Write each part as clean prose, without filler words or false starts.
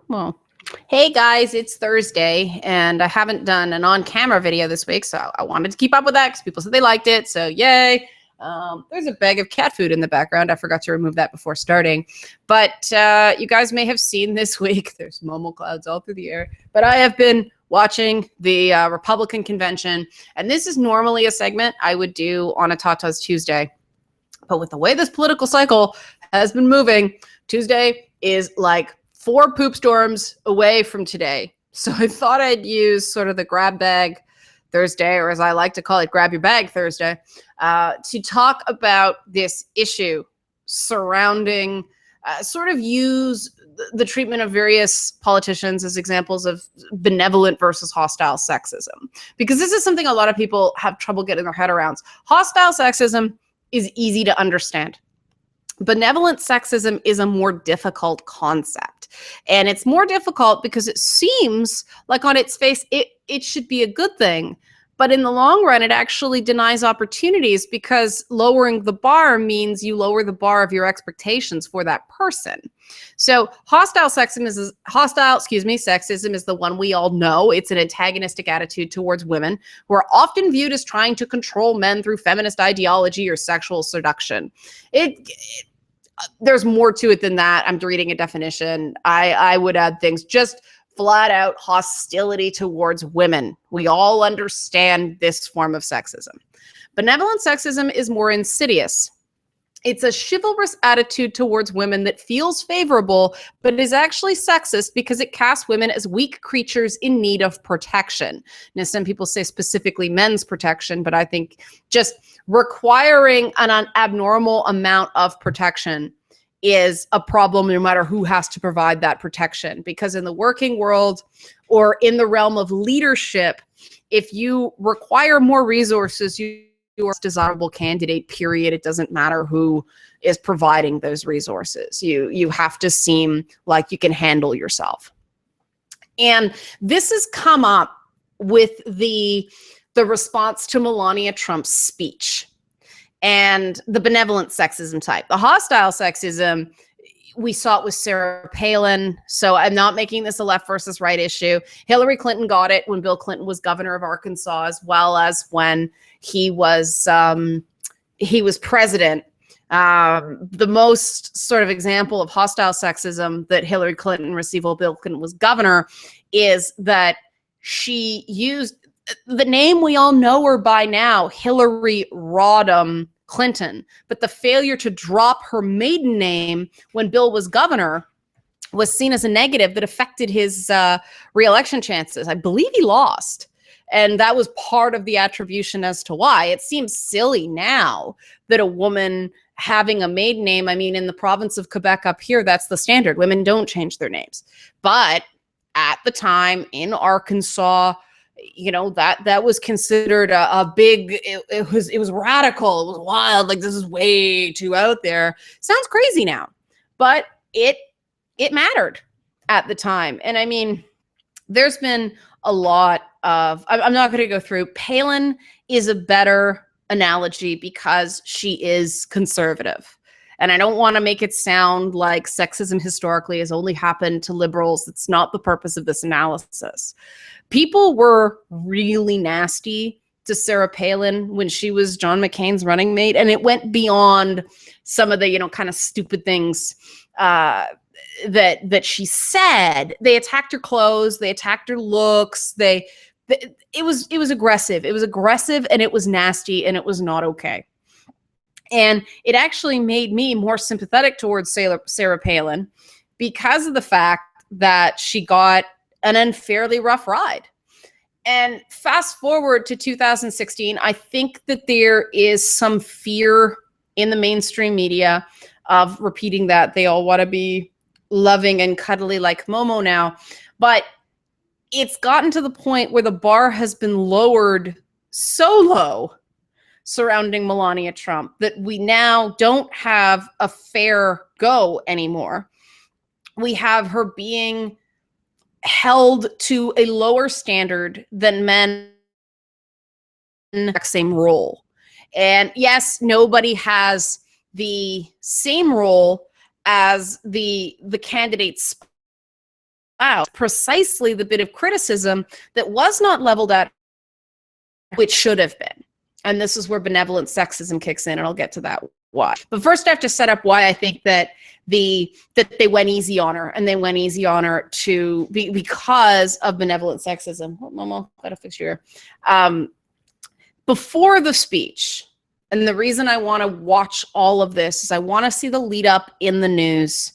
Well, hey guys, it's Thursday, and I haven't done an on-camera video this week, so I wanted to keep up with that because people said they liked it, so yay. There's a bag of cat food in the background. I forgot to remove that before starting. But you guys may have seen this week, there's Momo clouds all through the air, but I have been watching the Republican convention, and this is normally a segment I would do on a Tata's Tuesday. But with the way this political cycle has been moving, Tuesday is like 4 poop storms away from today. So I thought I'd use sort of the grab bag Thursday, or as I like to call it, grab your bag Thursday, to talk about this issue surrounding, sort of use the treatment of various politicians as examples of benevolent versus hostile sexism. Because this is something a lot of people have trouble getting their head around. Hostile sexism is easy to understand. Benevolent sexism is a more difficult concept. And it's more difficult because it seems like on its face, it should be a good thing. But in the long run, it actually denies opportunities because lowering the bar means you lower the bar of your expectations for that person. So sexism is the one we all know. It's an antagonistic attitude towards women who are often viewed as trying to control men through feminist ideology or sexual seduction. There's more to it than that. I'm reading a definition. I would add things just flat out hostility towards women. We all understand this form of sexism. Benevolent sexism is more insidious. It's a chivalrous attitude towards women that feels favorable, but is actually sexist because it casts women as weak creatures in need of protection. Now, some people say specifically men's protection, but I think just requiring an abnormal amount of protection is a problem no matter who has to provide that protection. Because in the working world or in the realm of leadership, if you require more resources, you are a desirable candidate, period. It doesn't matter who is providing those resources. You have to seem like you can handle yourself. And this has come up with the response to Melania Trump's speech and the benevolent sexism type. The hostile sexism, we saw it with Sarah Palin. So I'm not making this a left versus right issue. Hillary Clinton got it when Bill Clinton was governor of Arkansas, as well as when he was president. The most sort of example of hostile sexism that Hillary Clinton received while Bill Clinton was governor is that she used the name we all know her by now, Hillary Rodham Clinton, but the failure to drop her maiden name when Bill was governor was seen as a negative that affected his re-election chances. I believe he lost. And that was part of the attribution as to why. It seems silly now that a woman having a maiden name, I mean, in the province of Quebec up here, that's the standard. Women don't change their names. But at the time in Arkansas, you know, that was considered a big, it was radical. It was wild. Like, this is way too out there. Sounds crazy now, but it mattered at the time. And I mean, there's been a lot of, I'm not going to go through. Palin is a better analogy because she is conservative. And I don't want to make it sound like sexism historically has only happened to liberals. It's not the purpose of this analysis. People were really nasty to Sarah Palin when she was John McCain's running mate. And it went beyond some of the, you know, kind of stupid things that she said. They attacked her clothes. They attacked her looks. It was aggressive. It was aggressive and it was nasty and it was not okay. And it actually made me more sympathetic towards Sarah Palin because of the fact that she got an unfairly rough ride. And fast forward to 2016, I think that there is some fear in the mainstream media of repeating that. They all want to be loving and cuddly like Momo now. But it's gotten to the point where the bar has been lowered so low surrounding Melania Trump that we now don't have a fair go anymore. We have her being held to a lower standard than men in the same role. And yes, nobody has the same role as the candidate out precisely the bit of criticism that was not leveled at, which should have been. And this is where benevolent sexism kicks in, and I'll get to that why. But first I have to set up why I think that they went easy on her, and they went easy on her because of benevolent sexism. Oh, Momo, gotta fix your ear. Before the speech, and the reason I want to watch all of this is I want to see the lead up in the news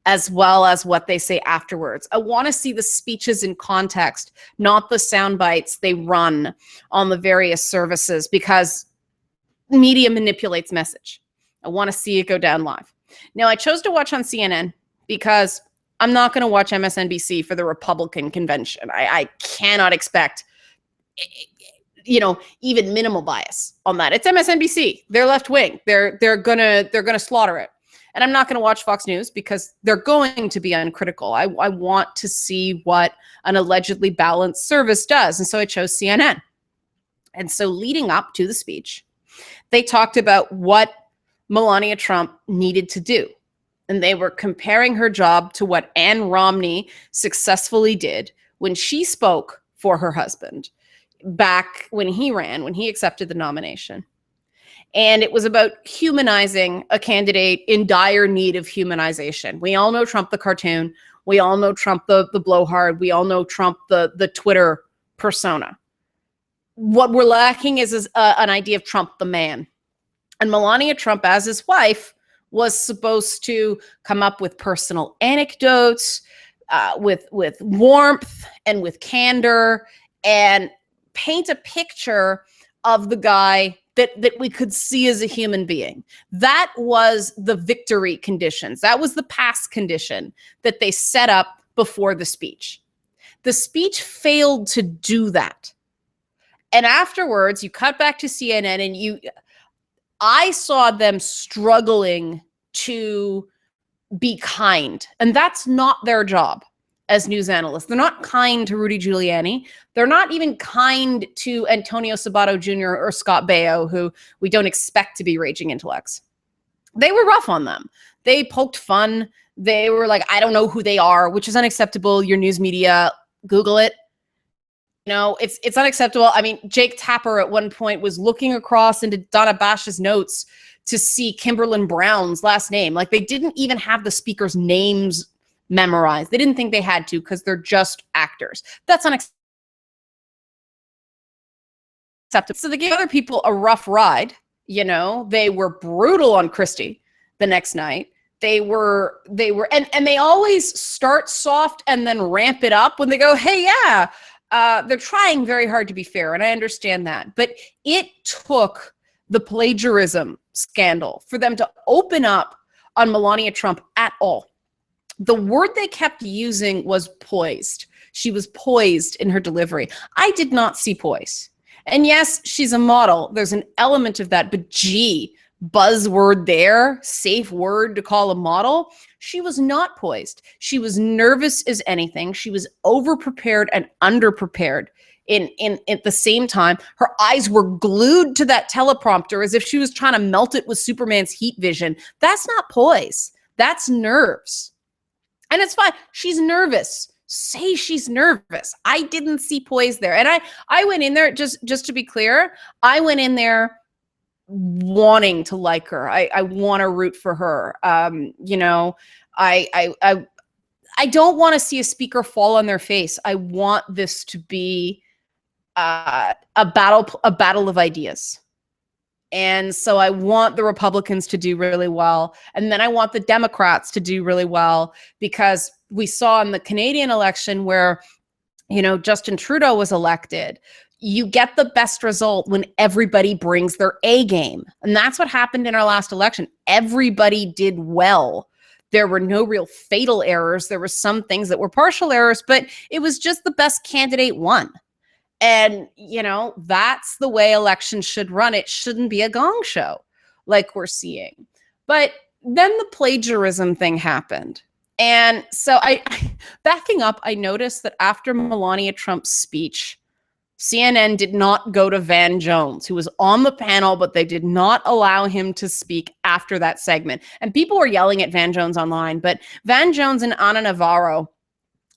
as well as what they say afterwards. I want to see the speeches in context, not the sound bites they run on the various services, because media manipulates message. I want to see it go down live. Now, I chose to watch on CNN because I'm not going to watch MSNBC for the Republican convention. I cannot expect, even minimal bias on that. It's MSNBC. They're left wing. They're gonna slaughter it. And I'm not going to watch Fox News because they're going to be uncritical. I want to see what an allegedly balanced service does. And so I chose CNN. And so leading up to the speech, they talked about what Melania Trump needed to do. And they were comparing her job to what Ann Romney successfully did when she spoke for her husband back when he accepted the nomination. And it was about humanizing a candidate in dire need of humanization. We all know Trump the cartoon. We all know Trump the blowhard. We all know Trump the Twitter persona. What we're lacking is an idea of Trump the man. And Melania Trump, as his wife, was supposed to come up with personal anecdotes, with warmth and with candor, and paint a picture of the guy that we could see as a human being. That was the victory conditions. That was the pass condition that they set up before the speech. The speech failed to do that. And afterwards, you cut back to CNN and I saw them struggling to be kind. And that's not their job as news analysts. They're not kind to Rudy Giuliani. They're not even kind to Antonio Sabato Jr. or Scott Baio, who we don't expect to be raging intellects. They were rough on them. They poked fun. They were like, I don't know who they are, which is unacceptable. Your news media, Google it. It's unacceptable. I mean, Jake Tapper at one point was looking across into Donna Bash's notes to see Kimberlin Brown's last name. Like, they didn't even have the speakers' names memorized. They didn't think they had to because they're just actors. That's unacceptable. So they gave other people a rough ride. They were brutal on Christie the next night. They were, and they always start soft and then ramp it up when they go, hey, yeah, they're trying very hard to be fair. And I understand that, but it took the plagiarism scandal for them to open up on Melania Trump at all. The word they kept using was poised. She was poised in her delivery. I did not see poise. And yes, she's a model. There's an element of that, but gee, buzzword there, safe word to call a model. She was not poised. She was nervous as anything. She was overprepared and underprepared at the same time. Her eyes were glued to that teleprompter as if she was trying to melt it with Superman's heat vision. That's not poise. That's nerves. And it's fine. She's nervous. Say she's nervous. I didn't see poise there. And I went in there, just to be clear, I went in there wanting to like her. I want to root for her. I don't want to see a speaker fall on their face. I want this to be a battle of ideas. And so I want the Republicans to do really well. And then I want the Democrats to do really well, because we saw in the Canadian election where, Justin Trudeau was elected, you get the best result when everybody brings their A game. And that's what happened in our last election. Everybody did well. There were no real fatal errors. There were some things that were partial errors, but it was just the best candidate won. And, that's the way elections should run. It shouldn't be a gong show like we're seeing. But then the plagiarism thing happened. And so backing up, I noticed that after Melania Trump's speech, CNN did not go to Van Jones, who was on the panel, but they did not allow him to speak after that segment. And people were yelling at Van Jones online, but Van Jones and Ana Navarro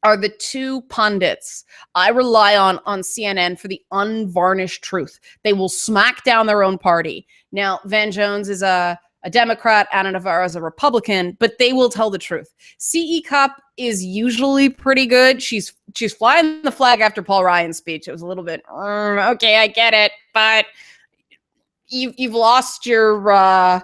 are the two pundits I rely on CNN for the unvarnished truth. They will smack down their own party. Now, Van Jones is a Democrat, Ana Navarro is a Republican, but they will tell the truth. CE Cup is usually pretty good. She's flying the flag after Paul Ryan's speech. It was a little bit, okay, I get it, but you've lost your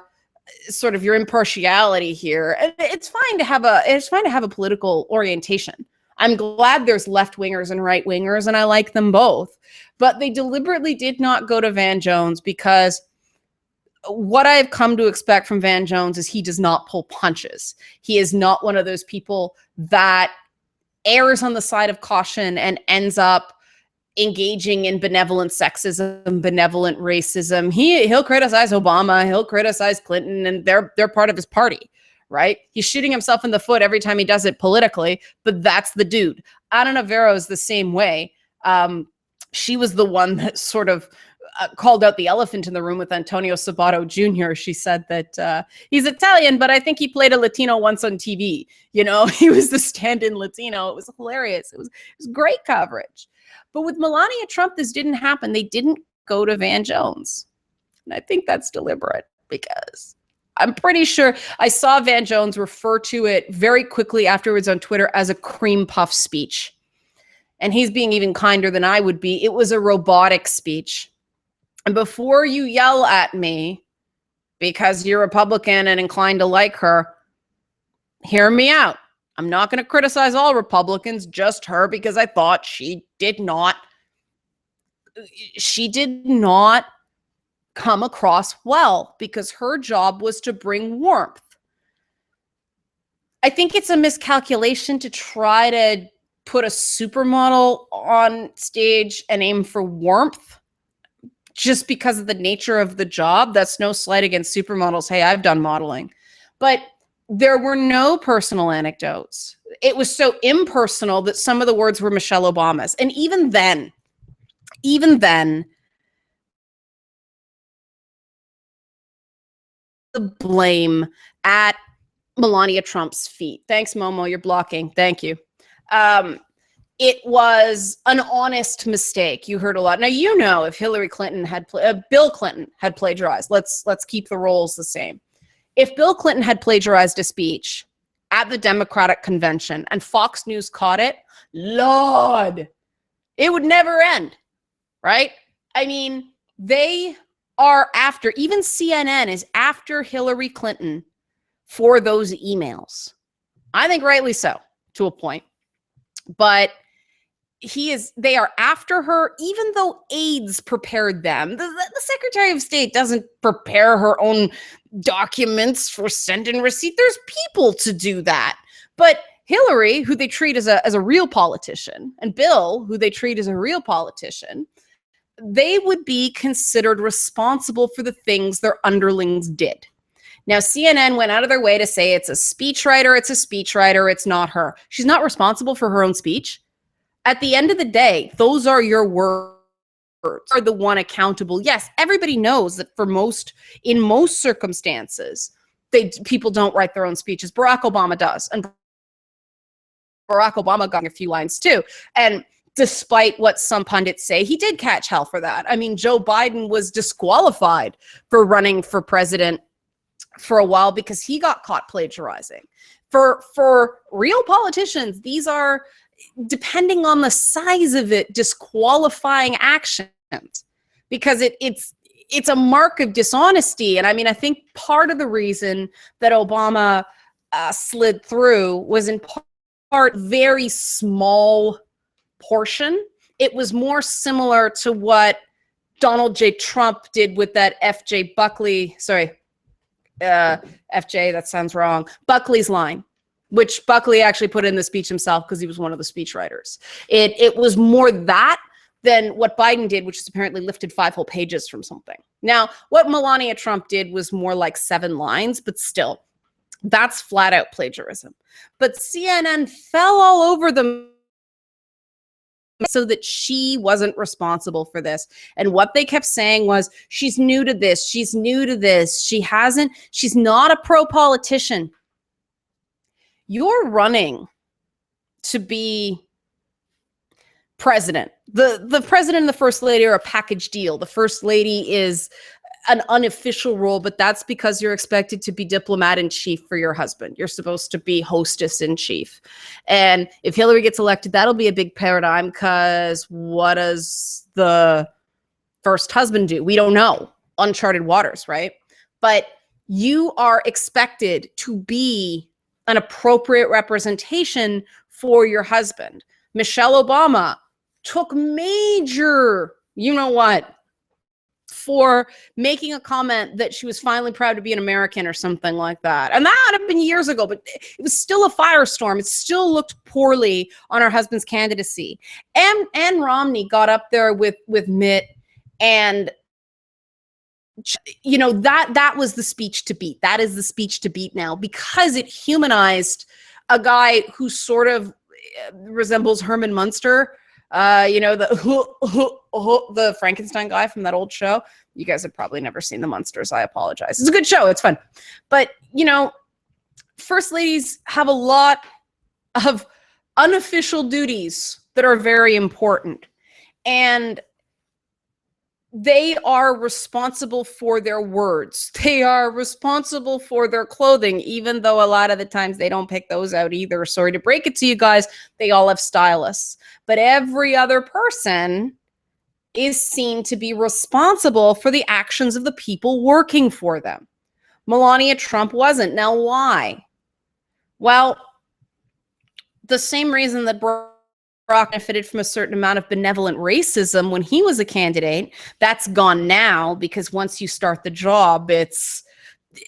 sort of your impartiality here. It's fine to have a political orientation. I'm glad there's left wingers and right wingers, and I like them both. But they deliberately did not go to Van Jones because what I've come to expect from Van Jones is he does not pull punches. He is not one of those people that errs on the side of caution and ends up engaging in benevolent sexism, benevolent racism. He'll criticize Obama, he'll criticize Clinton, and they're part of his party, right? He's shooting himself in the foot every time he does it politically, but that's the dude. Ana Navarro is the same way. She was the one that sort of called out the elephant in the room with Antonio Sabato Jr. She said that he's Italian, but I think he played a Latino once on TV. You know, he was the stand-in Latino. It was hilarious. It was great coverage. But with Melania Trump, this didn't happen. They didn't go to Van Jones. And I think that's deliberate because I'm pretty sure I saw Van Jones refer to it very quickly afterwards on Twitter as a cream puff speech. And he's being even kinder than I would be. It was a robotic speech. And before you yell at me because you're Republican and inclined to like her, hear me out. I'm not going to criticize all Republicans, just her, because I thought she did not come across well because her job was to bring warmth. I think it's a miscalculation to try to put a supermodel on stage and aim for warmth just because of the nature of the job. That's no slight against supermodels. Hey, I've done modeling. But there were no personal anecdotes. It was so impersonal that some of the words were Michelle Obama's. And even then, the blame at Melania Trump's feet. Thanks, Momo. You're blocking. Thank you. It was an honest mistake. You heard a lot. Now, you know, if Hillary Clinton had, Bill Clinton had plagiarized, let's keep the roles the same. If Bill Clinton had plagiarized a speech at the Democratic convention and Fox News caught it, Lord, it would never end, right? I mean, they are after, even CNN is after Hillary Clinton for those emails. I think rightly so, to a point. But they are after her, even though aides prepared them. The Secretary of State doesn't prepare her own documents for send and receipt. There's people to do that. But Hillary, who they treat as a real politician, and Bill, who they treat as a real politician, they would be considered responsible for the things their underlings did. Now, CNN went out of their way to say it's a speechwriter, it's not her. She's not responsible for her own speech. At the end of the day, those are your words, are the one accountable. Yes, everybody knows that in most circumstances, people don't write their own speeches. Barack Obama does. And Barack Obama got a few lines too. And despite what some pundits say, he did catch hell for that. I mean, Joe Biden was disqualified for running for president for a while because he got caught plagiarizing. For real politicians, these are, depending on the size of it, disqualifying actions because it's a mark of dishonesty. And I mean, I think part of the reason that Obama slid through was in part very small portion. It was more similar to what Donald J. Trump did with that FJ Buckley, FJ, that sounds wrong, Buckley's line, which Buckley actually put in the speech himself because he was one of the speechwriters. It was more that than what Biden did, which is apparently lifted 5 whole pages from something. Now, what Melania Trump did was more like 7 lines, but still, that's flat out plagiarism. But CNN fell all over them so that she wasn't responsible for this. And what they kept saying was, she's new to this. She's new to this. She's not a pro politician. You're running to be president. The president and the first lady are a package deal. The first lady is an unofficial role, but that's because you're expected to be diplomat in chief for your husband. You're supposed to be hostess in chief. And if Hillary gets elected, that'll be a big paradigm, because what does the first husband do? We don't know. Uncharted waters, right? But you are expected to be an appropriate representation for your husband. Michelle Obama took major, you know what, for making a comment that she was finally proud to be an American or something like that. And that had been years ago, but it was still a firestorm. It still looked poorly on her husband's candidacy. And Ann Romney got up there with Mitt, and you know, that was the speech to beat. That is the speech to beat now, because it humanized a guy who sort of resembles Herman Munster. You know, the Frankenstein guy from that old show. You guys have probably never seen The Munsters. I apologize. It's a good show. It's fun. But, you know, first ladies have a lot of unofficial duties that are very important. And they are responsible for their words. They are responsible for their clothing, even though a lot of the times they don't pick those out either. Sorry to break it to you guys. They all have stylists. But every other person is seen to be responsible for the actions of the people working for them. Melania Trump wasn't. Now, why? Well, the same reason that Barack benefited from a certain amount of benevolent racism when he was a candidate, that's gone now, because once you start the job,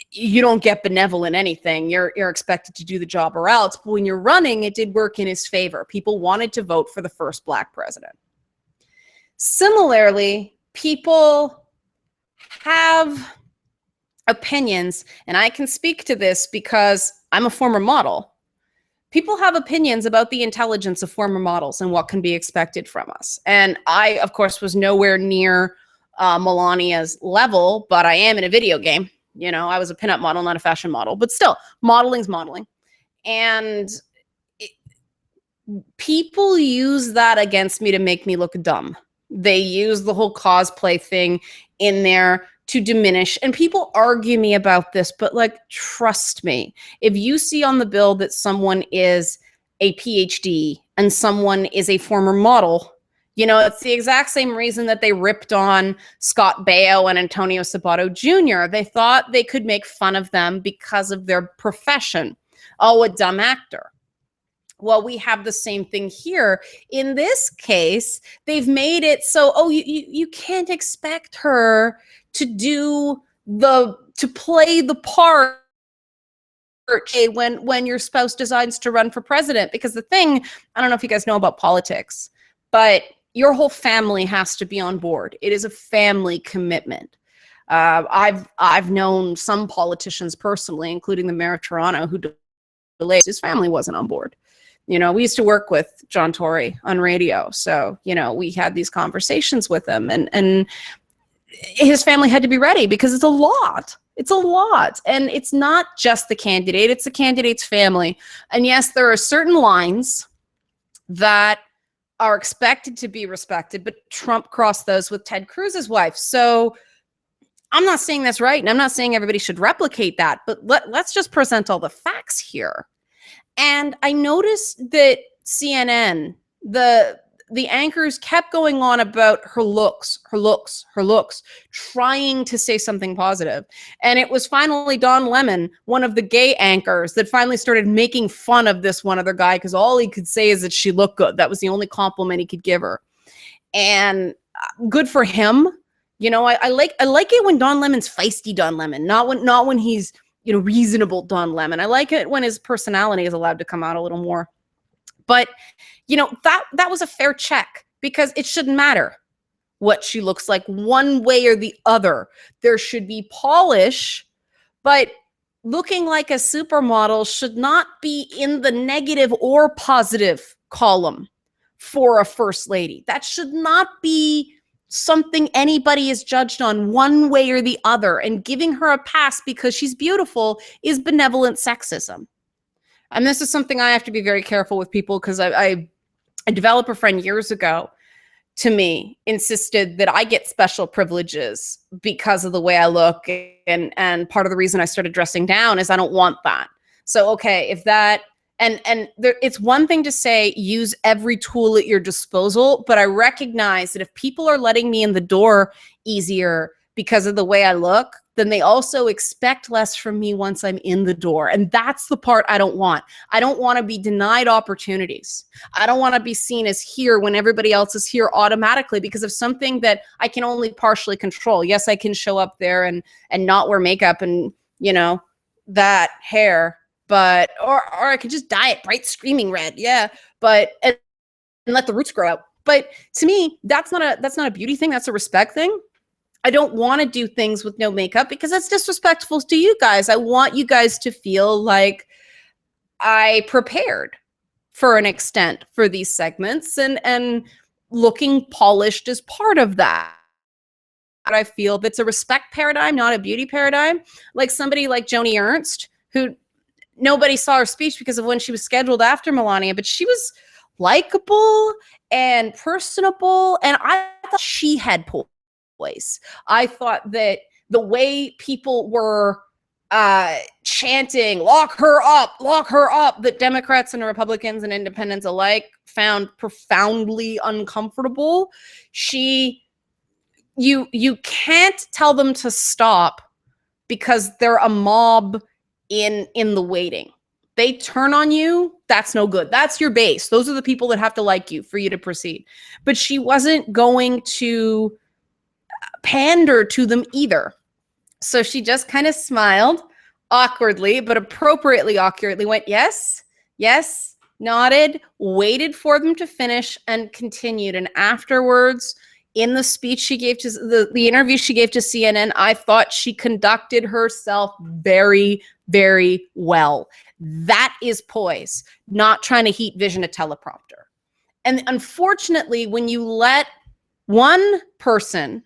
you don't get benevolent anything. You're expected to do the job or else. But when you're running, it did work in his favor. People wanted to vote for the first Black president. Similarly, people have opinions, and I can speak to this because I'm a former model. People have opinions about the intelligence of former models and what can be expected from us. And I, of course, was nowhere near Melania's level, but I am in a video game. You know, I was a pinup model, not a fashion model, but still, modeling's modeling. And people use that against me to make me look dumb. They use the whole cosplay thing in there to diminish. And people argue me about this, but like, trust me, if you see on the bill that someone is a PhD and someone is a former model, you know, it's the exact same reason that they ripped on Scott Baio and Antonio Sabato Jr. They thought they could make fun of them because of their profession. Oh, a dumb actor. Well, we have the same thing here. In this case, they've made it so, oh, you can't expect her to play the part when your spouse decides to run for president. Because the thing, I don't know if you guys know about politics, but your whole family has to be on board. It is a family commitment. I've known some politicians personally, including the mayor of Toronto, who delayed. His family wasn't on board. You know, we used to work with John Tory on radio. So, you know, we had these conversations with him, and his family had to be ready because it's a lot. It's a lot. And it's not just the candidate, it's the candidate's family. And yes, there are certain lines that are expected to be respected, but Trump crossed those with Ted Cruz's wife. So I'm not saying that's right, and I'm not saying everybody should replicate that, but let's just present all the facts here. And I noticed that CNN, the anchors kept going on about her looks, trying to say something positive. And it was finally Don Lemon, one of the gay anchors, that finally started making fun of this one other guy, because all he could say is that she looked good. That was the only compliment he could give her. And good for him. You know, I like it when Don Lemon's feisty Don Lemon, not when he's, you know, reasonable Don Lemon. I like it when his personality is allowed to come out a little more. But, you know, that was a fair check, because it shouldn't matter what she looks like one way or the other. There should be polish, but looking like a supermodel should not be in the negative or positive column for a first lady. That should not be something anybody is judged on one way or the other. And giving her a pass because she's beautiful is benevolent sexism. And this is something I have to be very careful with people, because a developer friend years ago to me insisted that I get special privileges because of the way I look. And part of the reason I started dressing down is I don't want that. So, okay, if that, and there, it's one thing to say, use every tool at your disposal, but I recognize that if people are letting me in the door easier because of the way I look, then they also expect less from me once I'm in the door. And that's the part I don't want. I don't want to be denied opportunities. I don't want to be seen as here when everybody else is here automatically because of something that I can only partially control. Yes, I can show up there and not wear makeup and, you know, that hair, but, or I could just dye it bright screaming red. Yeah. But, and let the roots grow out. But to me, that's not a beauty thing. That's a respect thing. I don't want to do things with no makeup because that's disrespectful to you guys. I want you guys to feel like I prepared for an extent for these segments, and looking polished is part of that. I feel that's a respect paradigm, not a beauty paradigm. Like somebody like Joni Ernst, who nobody saw her speech because of when she was scheduled after Melania, but she was likable and personable, and I thought she had voice. I thought that the way people were chanting, lock her up, that Democrats and Republicans and independents alike found profoundly uncomfortable. You can't tell them to stop because they're a mob in the waiting. They turn on you, that's no good. That's your base. Those are the people that have to like you for you to proceed. But she wasn't going to pander to them either. So she just kind of smiled awkwardly, but appropriately awkwardly, went, yes, yes, nodded, waited for them to finish, and continued. And afterwards, in the speech she gave to the interview she gave to CNN, I thought she conducted herself very, very well. That is poise, not trying to heat vision a teleprompter. And unfortunately, when you let one person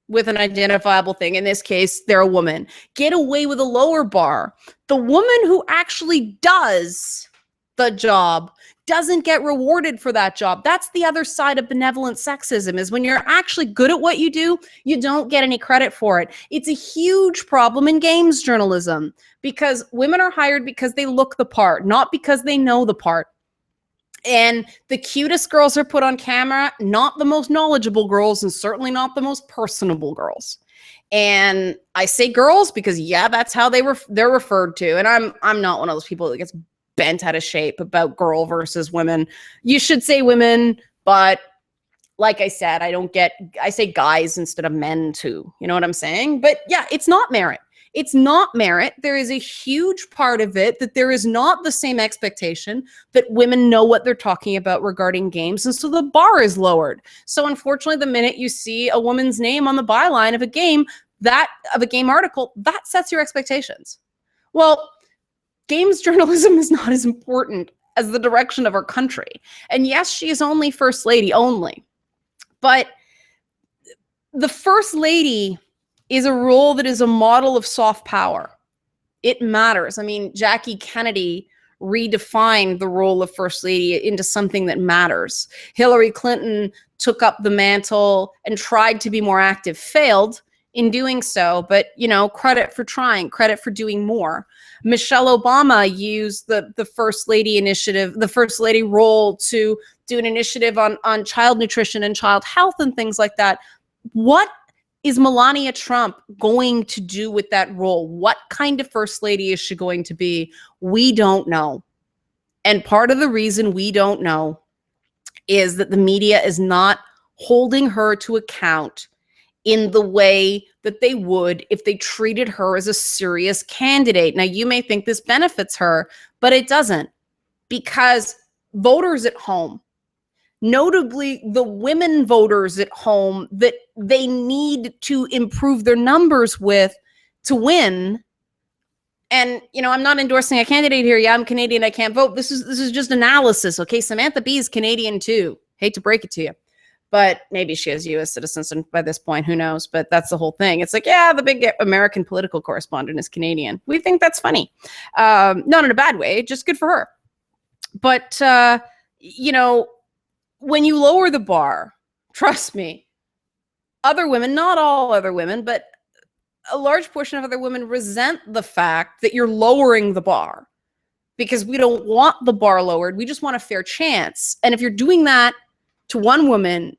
with an identifiable thing, in this case, they're a woman, get away with a lower bar, the woman who actually does the job doesn't get rewarded for that job. That's the other side of benevolent sexism, is when you're actually good at what you do, you don't get any credit for it. It's a huge problem in games journalism because women are hired because they look the part, not because they know the part. And the cutest girls are put on camera, not the most knowledgeable girls, and certainly not the most personable girls. And I say girls because, yeah, that's how they're referred to. And I'm not one of those people that gets bent out of shape about girl versus women. You should say women, but like I said, I say guys instead of men too. You know what I'm saying? But yeah, it's not merit. It's not merit. There is a huge part of it that there is not the same expectation that women know what they're talking about regarding games. And so the bar is lowered. So unfortunately, the minute you see a woman's name on the byline of a game, of a game article, that sets your expectations. Well, games journalism is not as important as the direction of our country. And yes, she is only first lady only. But the first lady is a role that is a model of soft power. It matters. I mean, Jackie Kennedy redefined the role of first lady into something that matters. Hillary Clinton took up the mantle and tried to be more active, failed in doing so, but, you know, credit for trying, credit for doing more. Michelle Obama used the first lady initiative, the first lady role, to do an initiative on child nutrition and child health and things like that. What is Melania Trump going to do with that role? What kind of first lady is she going to be? We don't know. And part of the reason we don't know is that the media is not holding her to account in the way that they would if they treated her as a serious candidate. Now, you may think this benefits her, but it doesn't, because voters at home, notably the women voters at home that they need to improve their numbers with to win. And, you know, I'm not endorsing a candidate here. Yeah, I'm Canadian, I can't vote. This is just analysis, okay? Samantha Bee is Canadian too. Hate to break it to you. but maybe she has U.S. citizenship by this point. Who knows? But that's the whole thing. It's like, yeah, the big American political correspondent is Canadian. We think that's funny. Not in a bad way, just good for her. But, you know, when you lower the bar, trust me, other women, not all other women, but a large portion of other women resent the fact that you're lowering the bar, because we don't want the bar lowered. We just want a fair chance. And if you're doing that to one woman,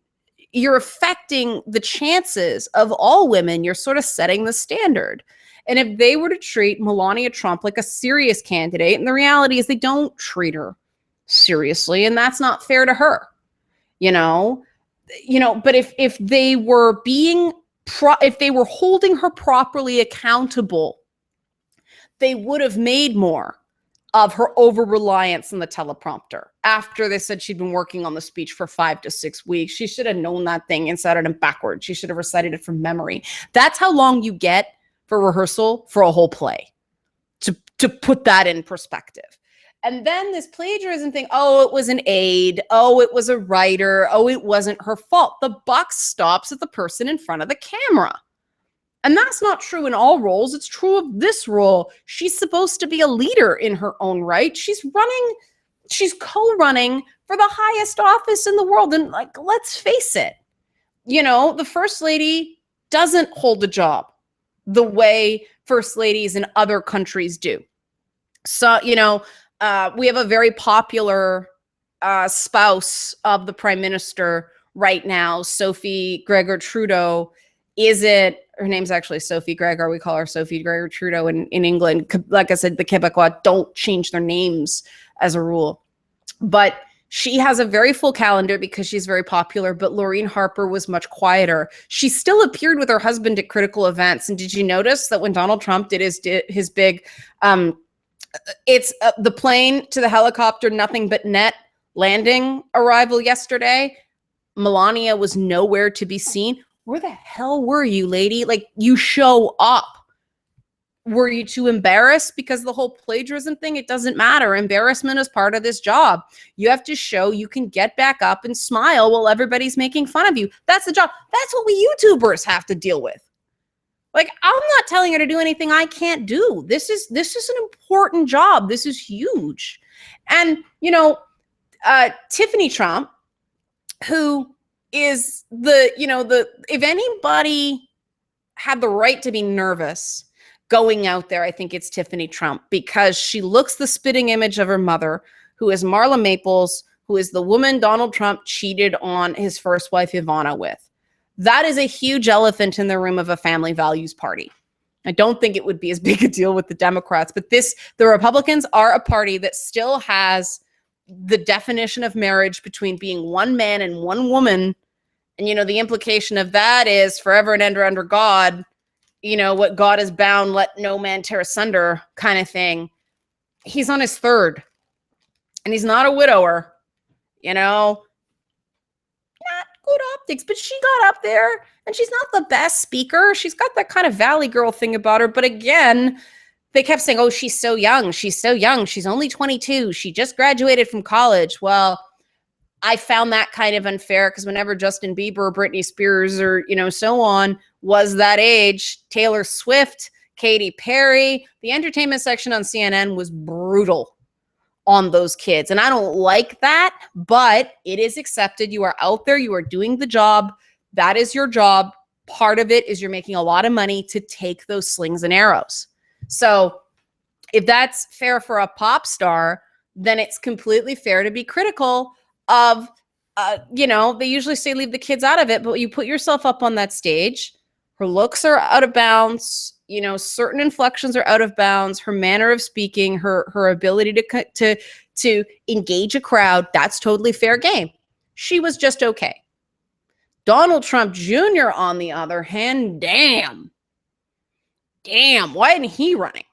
you're affecting the chances of all women. You're sort of setting the standard. And if they were to treat Melania Trump like a serious candidate, and the reality is they don't treat her seriously, and that's not fair to her, you know, but if they were being if they were holding her properly accountable, they would have made more of her over-reliance on the teleprompter. After they said she'd been working on the speech for 5 to 6 weeks, she should have known that thing inside out and backwards. She should have recited it from memory. That's how long you get for rehearsal for a whole play, to put that in perspective. And then this plagiarism thing, oh, it was an aide. Oh, it was a writer. Oh, it wasn't her fault. The buck stops at the person in front of the camera. And that's not true in all roles. It's true of this role. She's supposed to be a leader in her own right. She's co-running for the highest office in the world. And like, let's face it, the first lady doesn't hold a job the way first ladies in other countries do. So, we have a very popular spouse of the prime minister right now, Sophie Gregor Trudeau. Her name's actually Sophie Gregor. We call her Sophie Gregor Trudeau in England. Like I said, the Quebecois don't change their names as a rule. But she has a very full calendar because she's very popular, but Laureen Harper was much quieter. She still appeared with her husband at critical events. And did you notice that when Donald Trump did his big it's the plane to the helicopter, nothing but net landing arrival yesterday, Melania was nowhere to be seen. Where the hell were you, lady? Like, you show up. Were you too embarrassed? Because the whole plagiarism thing, it doesn't matter. Embarrassment is part of this job. You have to show you can get back up and smile while everybody's making fun of you. That's the job. That's what we YouTubers have to deal with. Like, I'm not telling her to do anything I can't do. This is an important job. This is huge. And, Tiffany Trump, who is if anybody had the right to be nervous going out there, I think it's Tiffany Trump, because she looks the spitting image of her mother, who is Marla Maples, who is the woman Donald Trump cheated on his first wife, Ivana, with. That is a huge elephant in the room of a family values party. I don't think it would be as big a deal with the Democrats, but the Republicans are a party that still has the definition of marriage between being one man and one woman. And, the implication of that is forever and ever under God, what God is bound, let no man tear asunder kind of thing. He's on his third, and he's not a widower, not good optics, but she got up there, and she's not the best speaker. She's got that kind of Valley Girl thing about her. But again, they kept saying, oh, she's so young. She's so young. She's only 22. She just graduated from college. Well, I found that kind of unfair, because whenever Justin Bieber or Britney Spears or, so on was that age, Taylor Swift, Katy Perry, the entertainment section on CNN was brutal on those kids. And I don't like that, but it is accepted. You are out there. You are doing the job. That is your job. Part of it is you're making a lot of money to take those slings and arrows. So if that's fair for a pop star, then it's completely fair to be critical of, they usually say leave the kids out of it, but you put yourself up on that stage. Her looks are out of bounds. Certain inflections are out of bounds. Her manner of speaking, her ability to engage a crowd, that's totally fair game. She was just okay. Donald Trump Jr., on the other hand, damn, why isn't he running?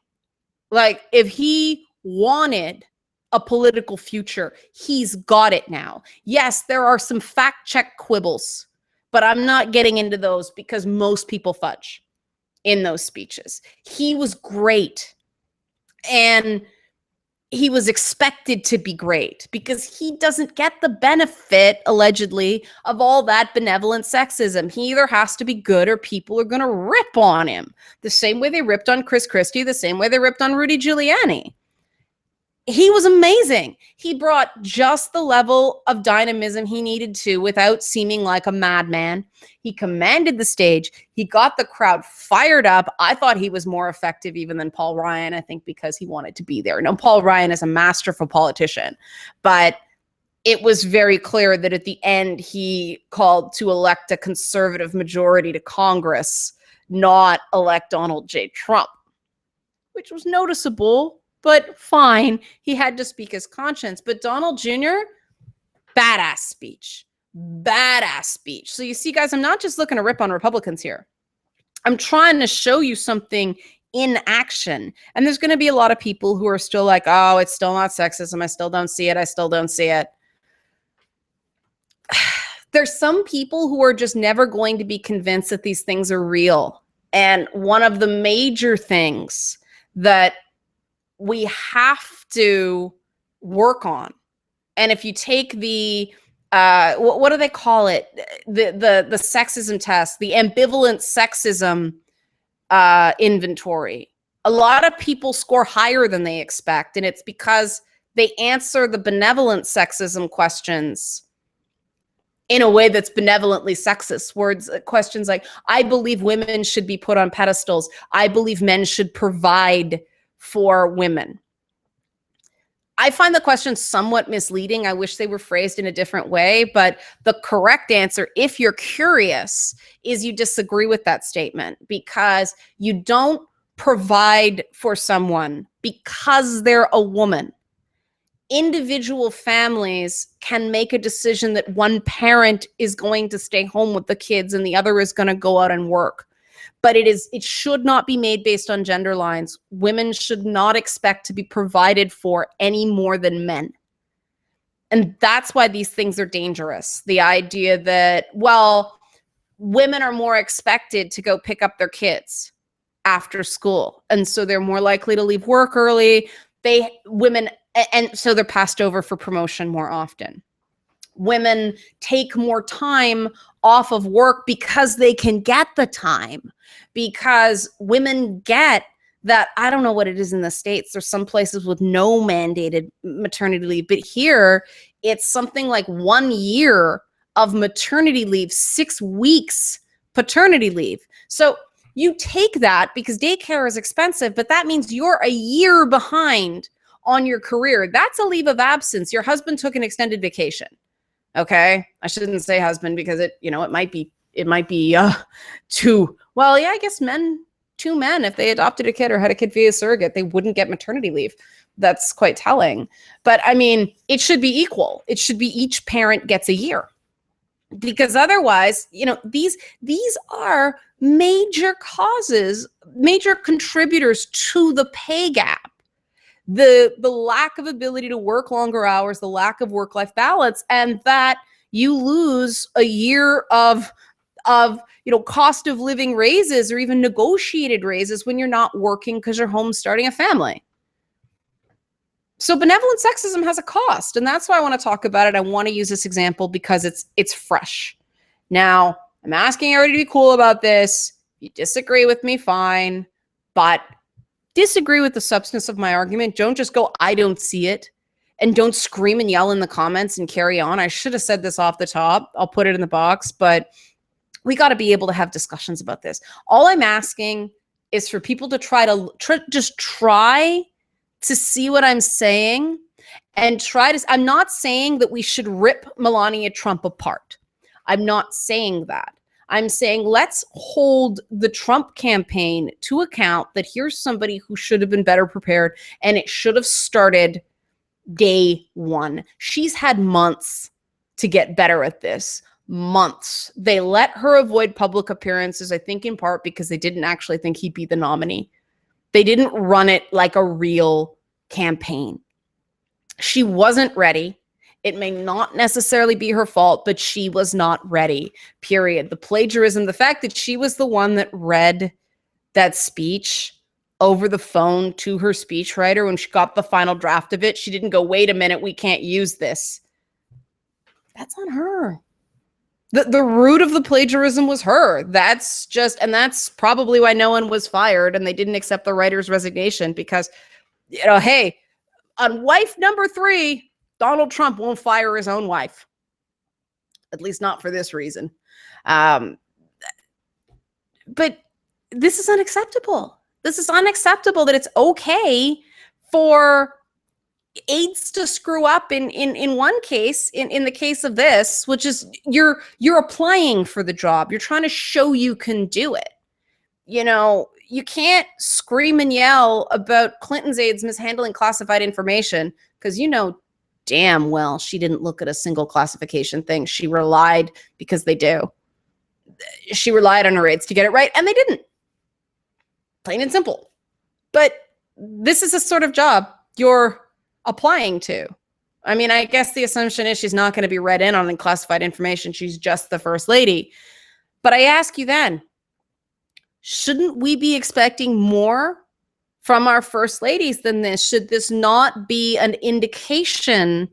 Like, if he wanted a political future, he's got it now. Yes, there are some fact check quibbles, but I'm not getting into those because most people fudge in those speeches. He was great. And he was expected to be great because he doesn't get the benefit, allegedly, of all that benevolent sexism. He either has to be good or people are going to rip on him. The same way they ripped on Chris Christie, the same way they ripped on Rudy Giuliani. He was amazing. He brought just the level of dynamism he needed to without seeming like a madman. He commanded the stage. He got the crowd fired up. I thought he was more effective even than Paul Ryan, I think because he wanted to be there. Now, Paul Ryan is a masterful politician, but it was very clear that at the end he called to elect a conservative majority to Congress, not elect Donald J. Trump, which was noticeable. But fine, he had to speak his conscience. But Donald Jr., badass speech. Badass speech. So you see, guys, I'm not just looking to rip on Republicans here. I'm trying to show you something in action. And there's going to be a lot of people who are still like, oh, it's still not sexism. I still don't see it. I still don't see it. There's some people who are just never going to be convinced that these things are real. And one of the major things that we have to work on. And if you take the, what do they call it? The sexism test, the ambivalent sexism inventory, a lot of people score higher than they expect. And it's because they answer the benevolent sexism questions in a way that's benevolently sexist. Questions like, I believe women should be put on pedestals. I believe men should provide for women. I find the question somewhat misleading. I wish they were phrased in a different way, but the correct answer, if you're curious, is you disagree with that statement because you don't provide for someone because they're a woman. Individual families can make a decision that one parent is going to stay home with the kids and the other is going to go out and work. But it should not be made based on gender lines. Women should not expect to be provided for any more than men. And that's why these things are dangerous. The idea that, well, women are more expected to go pick up their kids after school. And so they're more likely to leave work early. And so they're passed over for promotion more often. Women take more time off of work because they can get the time, because women get that. I don't know what it is in the States. There's some places with no mandated maternity leave, but here it's something like 1 year of maternity leave, 6 weeks paternity leave. So you take that because daycare is expensive, but that means you're a year behind on your career. That's a leave of absence. Your husband took an extended vacation. Okay. I shouldn't say husband because it might be two. Well, yeah, I guess two men, if they adopted a kid or had a kid via surrogate, they wouldn't get maternity leave. That's quite telling. But I mean, it should be equal. It should be each parent gets a year, because otherwise, these are major causes, major contributors to the pay gap. The lack of ability to work longer hours, the lack of work-life balance, and that you lose a year of cost of living raises or even negotiated raises when you're not working because you're home starting a family. So benevolent sexism has a cost, and that's why I want to talk about it. I want to use this example because it's fresh. Now, I'm asking everybody to be cool about this. If you disagree with me, fine, but disagree with the substance of my argument. Don't just go, I don't see it, and don't scream and yell in the comments and carry on. I should have said this off the top. I'll put it in the box, but we got to be able to have discussions about this. All I'm asking is for people to try to see what I'm saying and I'm not saying that we should rip Melania Trump apart. I'm not saying that. I'm saying let's hold the Trump campaign to account that here's somebody who should have been better prepared, and it should have started day one. She's had months to get better at this. Months. They let her avoid public appearances, I think in part because they didn't actually think he'd be the nominee. They didn't run it like a real campaign. She wasn't ready. It may not necessarily be her fault, but she was not ready, period. The plagiarism, the fact that she was the one that read that speech over the phone to her speechwriter when she got the final draft of it. She didn't go, wait a minute, we can't use this. That's on her. The root of the plagiarism was her. That's probably why no one was fired and they didn't accept the writer's resignation because, hey, on wife number 3, Donald Trump won't fire his own wife. At least not for this reason. But this is unacceptable. This is unacceptable that it's okay for aides to screw up in one case, in the case of this, which is you're applying for the job. You're trying to show you can do it. You can't scream and yell about Clinton's aides mishandling classified information because damn well she didn't look at a single classification thing. She relied because they do. She relied on her aides to get it right, and they didn't. Plain and simple. But this is a sort of job you're applying to. I mean, I guess the assumption is she's not going to be read in on classified information. She's just the first lady. But I ask you then, shouldn't we be expecting more from our first ladies than this? Should this not be an indication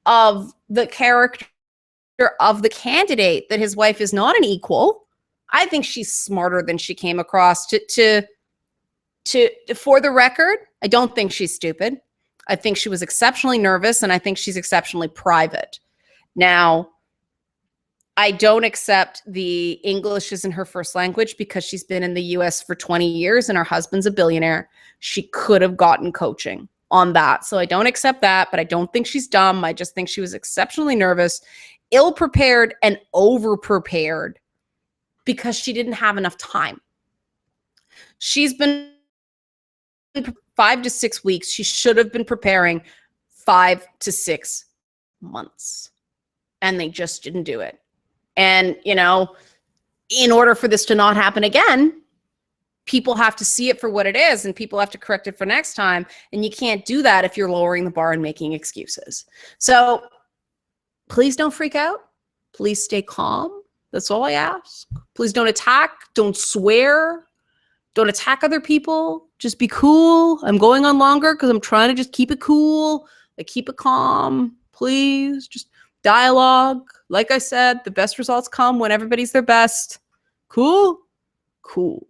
of the character of the candidate, that his wife is not an equal? I think she's smarter than she came across. For the record, I don't think she's stupid. I think she was exceptionally nervous, and I think she's exceptionally private. Now, I don't accept the English isn't her first language because she's been in the US for 20 years and her husband's a billionaire. She could have gotten coaching on that. So I don't accept that, but I don't think she's dumb. I just think she was exceptionally nervous, ill-prepared, and over-prepared because she didn't have enough time. She's been 5 to 6 weeks. She should have been preparing 5 to 6 months. And they just didn't do it. And, in order for this to not happen again, people have to see it for what it is and people have to correct it for next time. And you can't do that if you're lowering the bar and making excuses. So please don't freak out. Please stay calm. That's all I ask. Please don't attack. Don't swear. Don't attack other people. Just be cool. I'm going on longer because I'm trying to just keep it cool. Keep it calm. Please, just dialogue. Like I said, the best results come when everybody's their best. Cool? Cool.